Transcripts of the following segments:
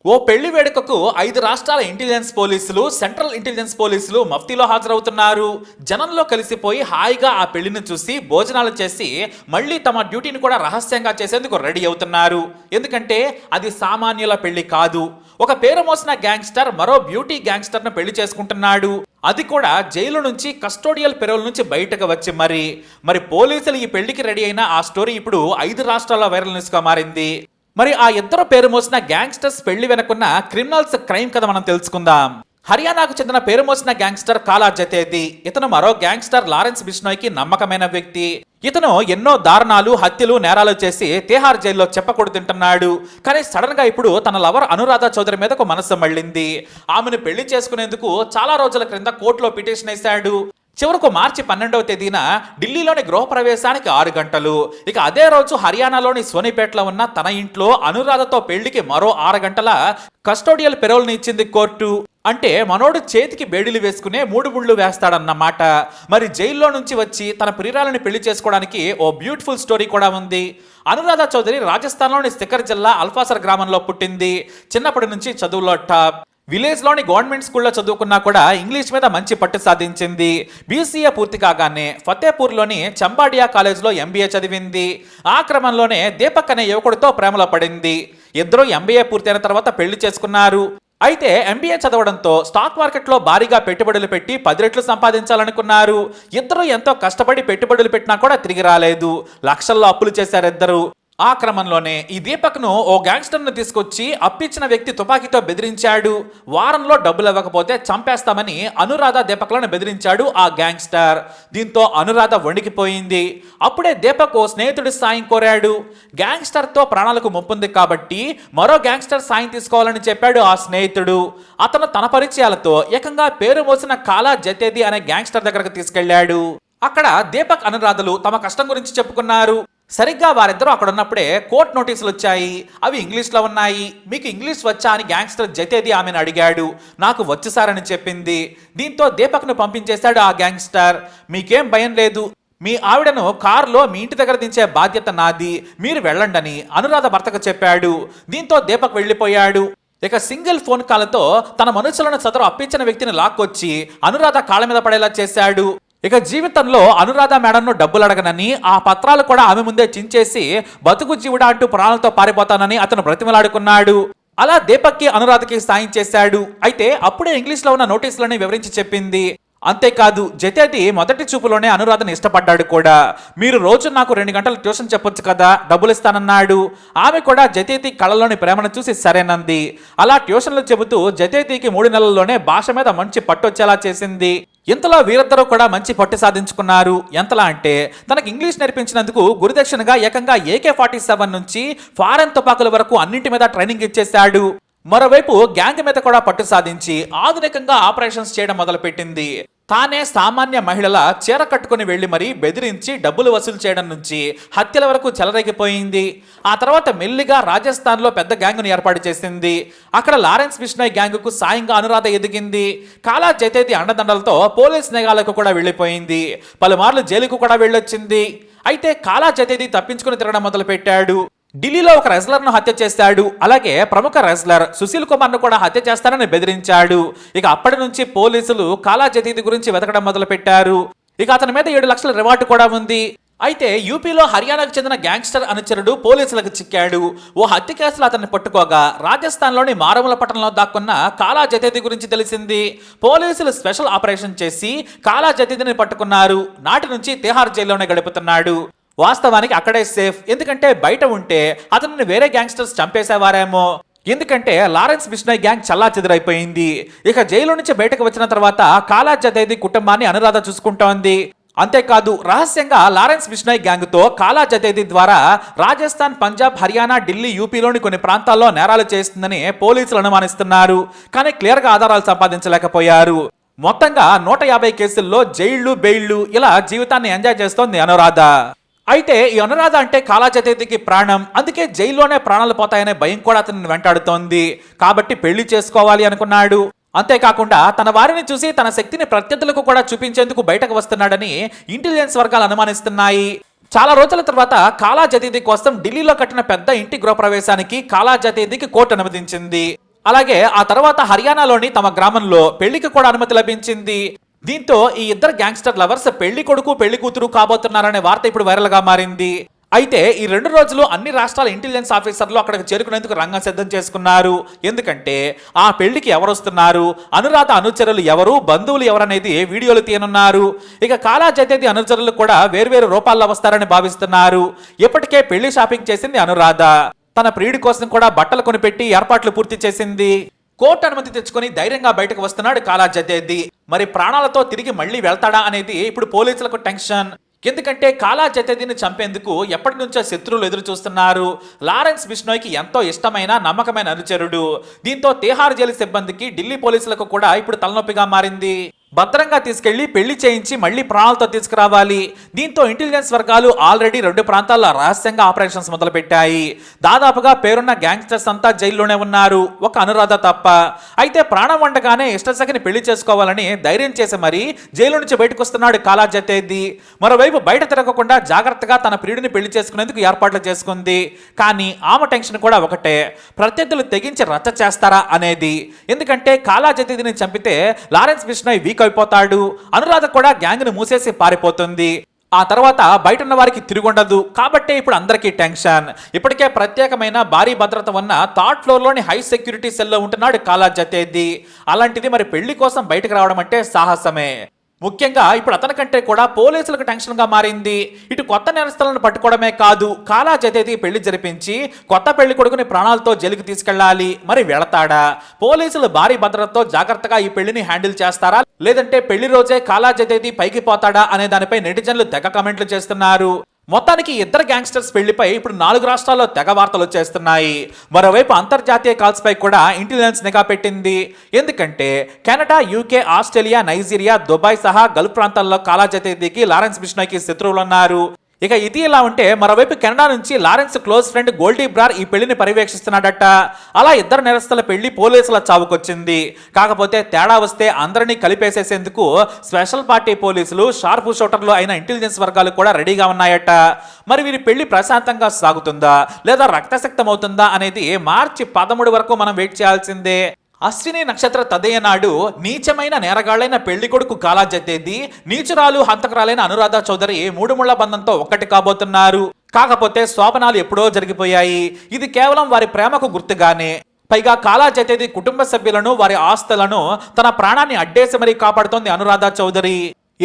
ఓ పెళ్లి వేడుకకు 5 రాష్ట్రాల ఇంటెలిజెన్స్ పోలీసులు, సెంట్రల్ ఇంటెలిజెన్స్ పోలీసులు మఫ్తీలో హాజరవుతున్నారు. జనంలో కలిసిపోయి హాయిగా ఆ పెళ్లిని చూసి భోజనాలు చేసి మళ్ళీ తమ డ్యూటీని కూడా రహస్యంగా చేసేందుకు రెడీ అవుతున్నారు. ఎందుకంటే అది సామాన్యుల పెళ్లి కాదు. ఒక పేరు మోసిన గ్యాంగ్స్టర్ మరో బ్యూటీ గ్యాంగ్స్టర్ ను పెళ్లి చేసుకుంటున్నాడు. అది కూడా జైలు నుంచి కస్టోడియల్ పెరోల్ నుంచి బయటకు వచ్చి మరి పోలీసులు ఈ పెళ్లికి రెడీ అయిన ఆ స్టోరీ ఇప్పుడు 5 రాష్ట్రాల్లో వైరల్ న్యూస్ గా మారింది. మరి ఆ ఇద్దరు పేరు మోసిన గ్యాంగ్స్టర్స్ పెళ్లి వెనుకున్న క్రిమినల్స్ క్రైమ్ కథ మనం తెలుసుకుందాం. హర్యానాకు చెందిన పేరు మోసిన గ్యాంగ్స్టర్ కాలా జతేది. ఇతను మరో గ్యాంగ్స్టర్ లారెన్స్ బిష్నోయ్ కి నమ్మకమైన వ్యక్తి. ఇతను ఎన్నో దారుణాలు, హత్యలు, నేరాలు చేసి తిహార్ జైల్లో చెప్పకూడదు తింటున్నాడు. కానీ సడన్ గా ఇప్పుడు తన లవర్ అనురాధ చౌదరి మీదకు మనసు మళ్ళింది. ఆమెను పెళ్లి చేసుకునేందుకు చాలా రోజుల క్రింద కోర్టులో పిటిషన్ వేశాడు. చివరకు మార్చి 12వ తేదీన ఢిల్లీలోని గృహప్రవేశానికి 6 గంటలు. ఇక అదే రోజు హర్యానాలోని సోనిపేటలో ఉన్న తన ఇంట్లో అనురాధతో పెళ్లికి మరో 6 గంటల కస్టోడియల్ పెరోల్ని ఇచ్చింది కోర్టు. అంటే మనోడు చేతికి బేడీలు వేసుకునే 3 ముళ్ళు వేస్తాడన్నమాట. మరి జైల్లో నుంచి వచ్చి తన ప్రియురాలని పెళ్లి చేసుకోవడానికి ఓ బ్యూటిఫుల్ స్టోరీ కూడా ఉంది. అనురాధ చౌదరి రాజస్థాన్లోని సికర్ జిల్లా అల్ఫాసర్ గ్రామంలో పుట్టింది. చిన్నప్పటి నుంచి చదువులో టాప్. విలేజ్ లోని గవర్నమెంట్ స్కూల్లో చదువుకున్నా కూడా ఇంగ్లీష్ మీద మంచి పట్టు సాధించింది. బీసీఏ పూర్తి కాగానే ఫతేపూర్లోని చంబాడియా కాలేజ్లో ఎంబీఏ చదివింది. ఆ క్రమంలోనే దీపక్ అనే యువకుడితో ప్రేమలో పడింది. ఇద్దరు ఎంబీఏ పూర్తయిన తర్వాత పెళ్లి చేసుకున్నారు. అయితే ఎంబీఏ చదవడంతో స్టాక్ మార్కెట్లో భారీగా పెట్టుబడులు పెట్టి 10 రెట్లు సంపాదించాలనుకున్నారు. ఇద్దరు ఎంతో కష్టపడి పెట్టుబడులు పెట్టినా కూడా తిరిగి రాలేదు. లక్షల్లో అప్పులు చేశారు ఇద్దరు. ఆ క్రమంలోనే ఈ దీపక్ ను ఓ గ్యాంగ్స్టర్ ను తీసుకొచ్చి అప్పిచ్చిన వ్యక్తి తుపాకీతో బెదిరించాడు. వారంలో డబ్బులు ఇవ్వకపోతే చంపేస్తామని అనురాధ దీపక్లను బెదిరించాడు ఆ గ్యాంగ్స్టర్. దీంతో అనురాధ వణికిపోయింది. అప్పుడే దీపక్ ఓ స్నేహితుడి సాయం కోరాడు. గ్యాంగ్స్టర్ తో ప్రాణాలకు ముప్పుంది కాబట్టి మరో గ్యాంగ్స్టర్ సాయం తీసుకోవాలని చెప్పాడు ఆ స్నేహితుడు. అతను తన పరిచయాలతో ఏకంగా పేరు మోసిన కాలా జతేది అనే గ్యాంగ్స్టర్ దగ్గరకు తీసుకెళ్లాడు. అక్కడ దీపక్, అనురాధలు తమ కష్టం గురించి చెప్పుకున్నారు. సరిగ్గా వారిద్దరూ అక్కడ ఉన్నప్పుడే కోర్టు నోటీసులు వచ్చాయి. అవి ఇంగ్లీష్లో ఉన్నాయి. మీకు ఇంగ్లీష్ వచ్చా అని గ్యాంగ్స్టర్ జతేది ఆమెను అడిగాడు. నాకు వచ్చు సార్ అని చెప్పింది. దీంతో దీపక్ను పంపించేశాడు ఆ గ్యాంగ్స్టర్. మీకేం భయం లేదు, మీ ఆవిడను కారులో మీ ఇంటి దగ్గర దించే బాధ్యత నాది, మీరు వెళ్ళండని అనురాధ భర్తకు చెప్పాడు. దీంతో దీపక్ వెళ్ళిపోయాడు. ఇక సింగిల్ ఫోన్ కాల్తో తన మనుషులను సదరు అప్పించిన వ్యక్తిని లాక్కొచ్చి అనురాధ కాళ్ళ మీద పడేలా చేశాడు. ఇక జీవితంలో అనురాధ మేడంను డబ్బులు అడగనని, ఆ పత్రాలు కూడా ఆమె ముందే చించేసి బతుకు జీవుడా అంటూ ప్రాణాలతో పారిపోతానని అతను బ్రతిమలాడుకున్నాడు. అలా దీపక్కి, అనురాధకి సాయం చేశాడు. అయితే అప్పుడే ఇంగ్లీష్లో ఉన్న నోటీసులని వివరించి చెప్పింది. అంతేకాదు జతేది మొదటి చూపులోనే అనురాధను ఇష్టపడ్డాడు కూడా. మీరు రోజు నాకు 2 గంటలు ట్యూషన్ చెప్పొచ్చు కదా, డబ్బులు ఇస్తానన్నాడు. ఆమె కూడా జతేది కళ్ళలోని ప్రేమను చూసి సరేనంది. అలా ట్యూషన్లు చెబుతూ జతేదికి 3 నెలల్లోనే భాష మీద మంచి పట్టొచ్చేలా చేసింది. ఇంతలో వీరిద్దరూ కూడా మంచి పట్టు సాధించుకున్నారు. ఎంతలా అంటే తనకు ఇంగ్లీష్ నేర్పించినందుకు గురుదక్షిణగా ఏకంగా AK-47 నుంచి ఫారెన్ తుపాకుల వరకు అన్నింటి మీద ట్రైనింగ్ ఇచ్చేశాడు. మరోవైపు గ్యాంగ్ మీద కూడా పట్టు సాధించి ఆధునికంగా ఆపరేషన్స్ చేయడం మొదలుపెట్టింది. తానే సామాన్య మహిళల చీర కట్టుకుని వెళ్లి మరీ బెదిరించి డబ్బులు వసూలు చేయడం నుంచి హత్యల వరకు చెలరేగిపోయింది. ఆ తర్వాత మెల్లిగా రాజస్థాన్లో పెద్ద గ్యాంగ్ను ఏర్పాటు చేసింది. అక్కడ లారెన్స్ బిష్నోయ్ గ్యాంగ్కు సాయంగా అనురాధ ఎదిగింది. కాలా జతేది అండదండలతో పోలీస్ నిఘాలకు కూడా వెళ్లిపోయింది. పలుమార్లు జైలుకు కూడా వెళ్ళొచ్చింది. అయితే కాలా జతేది తప్పించుకుని తిరగడం మొదలుపెట్టాడు. ఢిల్లీలో ఒక రెజ్లర్ను హత్య చేశాడు. అలాగే ప్రముఖ రెజ్లర్ సుశీల్ కుమార్ ను కూడా హత్య చేస్తానని బెదిరించాడు. ఇక అప్పటి నుంచి పోలీసులు కాలా జతేది గురించి వెతకడం మొదలు పెట్టారు. ఇక అతని మీద 7 లక్షల రివార్డు కూడా ఉంది. అయితే యూపీలో హర్యానాకు చెందిన గ్యాంగ్స్టర్ అనుచరుడు పోలీసులకు చిక్కాడు. ఓ హత్య కేసులో అతన్ని పట్టుకోగా రాజస్థాన్లోని మారుమూల పట్టణంలో దాక్కున్న కాలా జతేది గురించి తెలిసింది. పోలీసులు స్పెషల్ ఆపరేషన్ చేసి కాలా జతేదిని పట్టుకున్నారు. నాటి నుంచి తిహార్ జైల్లోనే గడుపుతున్నాడు. వాస్తవానికి అక్కడే సేఫ్. ఎందుకంటే బయట ఉంటే అతనిని వేరే గ్యాంగ్స్టర్స్ చంపేసేవారేమో. ఎందుకంటే లారెన్స్ బిష్నోయ్ గ్యాంగ్ చల్లా చెదిరైపోయింది. ఇక జైలు నుంచి బయటకు వచ్చిన తర్వాత కాలా జతేది కుటుంబాన్ని అనురాధ చూసుకుంటోంది. అంతేకాదు రహస్యంగా లారెన్స్ బిష్నోయ్ గ్యాంగ్ తో కాలా జతేది ద్వారా రాజస్థాన్, పంజాబ్, హర్యానా, ఢిల్లీ, యూపీలోని కొన్ని ప్రాంతాల్లో నేరాలు చేస్తుందని పోలీసులు అనుమానిస్తున్నారు. కానీ క్లియర్ గా ఆధారాలు సంపాదించలేకపోయారు. మొత్తంగా 150 కేసుల్లో జైళ్లు, బెయిళ్లు ఇలా జీవితాన్ని ఎంజాయ్ చేస్తోంది అనురాధ. అయితే ఈ అనురాధ అంటే కాలా జతేదికి ప్రాణం. అందుకే జైల్లోనే ప్రాణాలు పోతాయనే భయం కూడా అతన్ని వెంటాడుతోంది. కాబట్టి పెళ్లి చేసుకోవాలి అనుకున్నాడు. అంతేకాకుండా తన వారిని చూసి తన శక్తిని ప్రత్యర్థులకు కూడా చూపించేందుకు బయటకు వస్తున్నాడని ఇంటెలిజెన్స్ వర్గాలు అనుమానిస్తున్నాయి. చాలా రోజుల తర్వాత కాలా జతేది కోసం ఢిల్లీలో కట్టిన పెద్ద ఇంటి గృహప్రవేశానికి కాలా జతేదికి కోర్టు అనుమతించింది. అలాగే ఆ తర్వాత హర్యానాలోని తమ గ్రామంలో పెళ్లికి కూడా అనుమతి లభించింది. దీంతో ఈ ఇద్దరు గ్యాంగ్స్టర్ లవర్స్ పెళ్లి కొడుకు పెళ్లి కూతురు కాబోతున్నారనే వార్త ఇప్పుడు వైరల్ గా మారింది. అయితే ఈ 2 రోజులు అన్ని రాష్ట్రాల ఇంటెలిజెన్స్ ఆఫీసర్లు అక్కడికి చేరుకునేందుకు రంగం సిద్ధం చేసుకున్నారు. ఎందుకంటే ఆ పెళ్లికి ఎవరు వస్తున్నారు, అనురాధ అనుచరులు ఎవరు, బంధువులు ఎవరనేది వీడియోలు తీయనున్నారు. ఇక కాలా జతేది అనుచరులు కూడా వేర్వేరు రూపాల్లో వస్తారని భావిస్తున్నారు. ఇప్పటికే పెళ్లి షాపింగ్ చేసింది అనురాధ. తన ప్రియుడి కోసం కూడా బట్టలు కొనిపెట్టి ఏర్పాట్లు పూర్తి చేసింది. కోర్టు అనుమతి తెచ్చుకొని ధైర్యంగా బయటకు వస్తున్నాడు కాలా జతేది. మరి ప్రాణాలతో తిరిగి మళ్ళీ వెళ్తాడా అనేది ఇప్పుడు పోలీసులకు టెన్షన్. ఎందుకంటే కాలా జతేదిని చంపేందుకు ఎప్పటి నుంచో శత్రువులు ఎదురు చూస్తున్నారు. లారెన్స్ బిష్నోయ్కి ఎంతో ఇష్టమైన నమ్మకమైన అనుచరుడు. దీంతో తిహార్ జైలు సిబ్బందికి ఢిల్లీ పోలీసులకు కూడా ఇప్పుడు తలనొప్పిగా మారింది. భద్రంగా తీసుకెళ్లి పెళ్లి చేయించి మళ్లీ ప్రాణాలతో తీసుకురావాలి. దీంతో ఇంటెలిజెన్స్ వర్గాలు ఆల్రెడీ 2 ప్రాంతాల్లో రహస్యంగా ఆపరేషన్స్ మొదలుపెట్టాయి. దాదాపుగా పేరున్న గ్యాంగ్స్టర్స్ అంతా జైల్లోనే ఉన్నారు, ఒక అనురాధ తప్ప. అయితే ప్రాణం వండగానే ఇష్టసఖిని పెళ్లి చేసుకోవాలని ధైర్యం చేసి మరీ జైలు నుంచి బయటకు వస్తున్నాడు కాలా జతేది. మరోవైపు బయట తిరగకుండా జాగ్రత్తగా తన ప్రియుడిని పెళ్లి చేసుకునేందుకు ఏర్పాట్లు చేసుకుంది. కానీ ఆమె టెన్షన్ కూడా ఒకటే, ప్రత్యర్థులు తెగించి రచ్చ చేస్తారా అనేది. ఎందుకంటే కాలా జతేదిని చంపితే లారెన్స్ బిష్నోయ్ వీక్ అయిపోతాడు. అనురాధ కూడా గ్యాంగ్ ను మూసేసి పారిపోతుంది. ఆ తర్వాత బయట ఉన్న వారికి తిరుగుండదు. కాబట్టి ఇప్పుడు అందరికీ టెన్షన్. ఇప్పటికే ప్రత్యేకమైన భారీ భద్రత ఉన్న 3rd ఫ్లోర్లోని హై సెక్యూరిటీ సెల్లో ఉంటున్నాడు కాలా జతేది. అలాంటిది మరి పెళ్లి కోసం బయటకు రావడం అంటే సాహసమే. ముఖ్యంగా ఇప్పుడు అతని కంటే కూడా పోలీసులకు టెన్షన్ గా మారింది. ఇటు కొత్త నేరస్తులను పట్టుకోవడమే కాదు, కాలా జతేది పెళ్లి జరిపించి కొత్త పెళ్లి కొడుకుని ప్రాణాలతో జైలుకి తీసుకెళ్లాలి. మరి వెళతాడా? పోలీసులు భారీ భద్రతతో జాగ్రత్తగా ఈ పెళ్లిని హ్యాండిల్ చేస్తారా, లేదంటే పెళ్లి రోజే కాలా జతేది పైకి పోతాడా అనే దానిపై నెటిజన్లు తెగ కామెంట్లు చేస్తున్నారు. మొత్తానికి ఇద్దరు గ్యాంగ్స్టర్స్ పెళ్లిపై ఇప్పుడు 4 రాష్ట్రాల్లో తెగ వార్తలు వచ్చేస్తున్నాయి. మరోవైపు అంతర్జాతీయ కాల్స్ పై కూడా ఇంటెలిజెన్స్ నిఘా పెట్టింది. ఎందుకంటే Canada, UK, Australia, Nigeria, Dubai సహా గల్ఫ్ ప్రాంతాల్లో కాలా జతేదికి లారెన్స్ బిష్నోయ్కి శత్రువులు ఉన్నారు. ఇక ఇది ఇలా ఉంటే మరోవైపు కెనడా నుంచి లారెన్స్ క్లోజ్ ఫ్రెండ్ గోల్డీ బ్రార్ ఈ పెళ్లిని పర్యవేక్షిస్తున్నాడట. అలా ఇద్దరు నేరస్తుల పెళ్లి పోలీసుల చావుకొచ్చింది. కాకపోతే తేడా వస్తే అందరినీ కలిపేసేసేందుకు స్పెషల్ పార్టీ పోలీసులు, షార్ప్ షూటర్లు అయిన ఇంటెలిజెన్స్ వర్గాలు కూడా రెడీగా ఉన్నాయట. మరి వీరి పెళ్లి ప్రశాంతంగా సాగుతుందా లేదా రక్తశక్తం అవుతుందా అనేది మార్చి 13 వరకు మనం వెయిట్ చేయాల్సిందే. అశ్విని నక్షత్ర తదయ నాడు నీచమైన నేరగాళ్లైన పెళ్లి కొడుకు కాలా జతేది, నీచురాలు హంతకురాలైన అనురాధ చౌదరి 3 ముళ్ల బంధంతో ఒక్కటి కాబోతున్నారు. కాకపోతే శోభనాలు ఎప్పుడో జరిగిపోయాయి. ఇది కేవలం వారి ప్రేమకు గుర్తుగానే. పైగా కాలా జతేది కుటుంబ సభ్యులను, వారి ఆస్తులను తన ప్రాణాన్ని అడ్డేసి మరీ కాపాడుతోంది అనురాధ చౌదరి.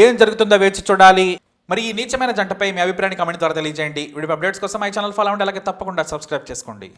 ఏం జరుగుతుందో వేచి చూడాలి. మరి ఈ నీచమైన జంటపై మీ అభిప్రాయాన్ని కామెంట్ ద్వారా తెలియజేయండి. వీడియో అప్డేట్స్ కోసం మై ఛానల్ ఫాలో అవ్వండి. అలాగే తప్పకుండా సబ్స్క్రైబ్ చేసుకోండి.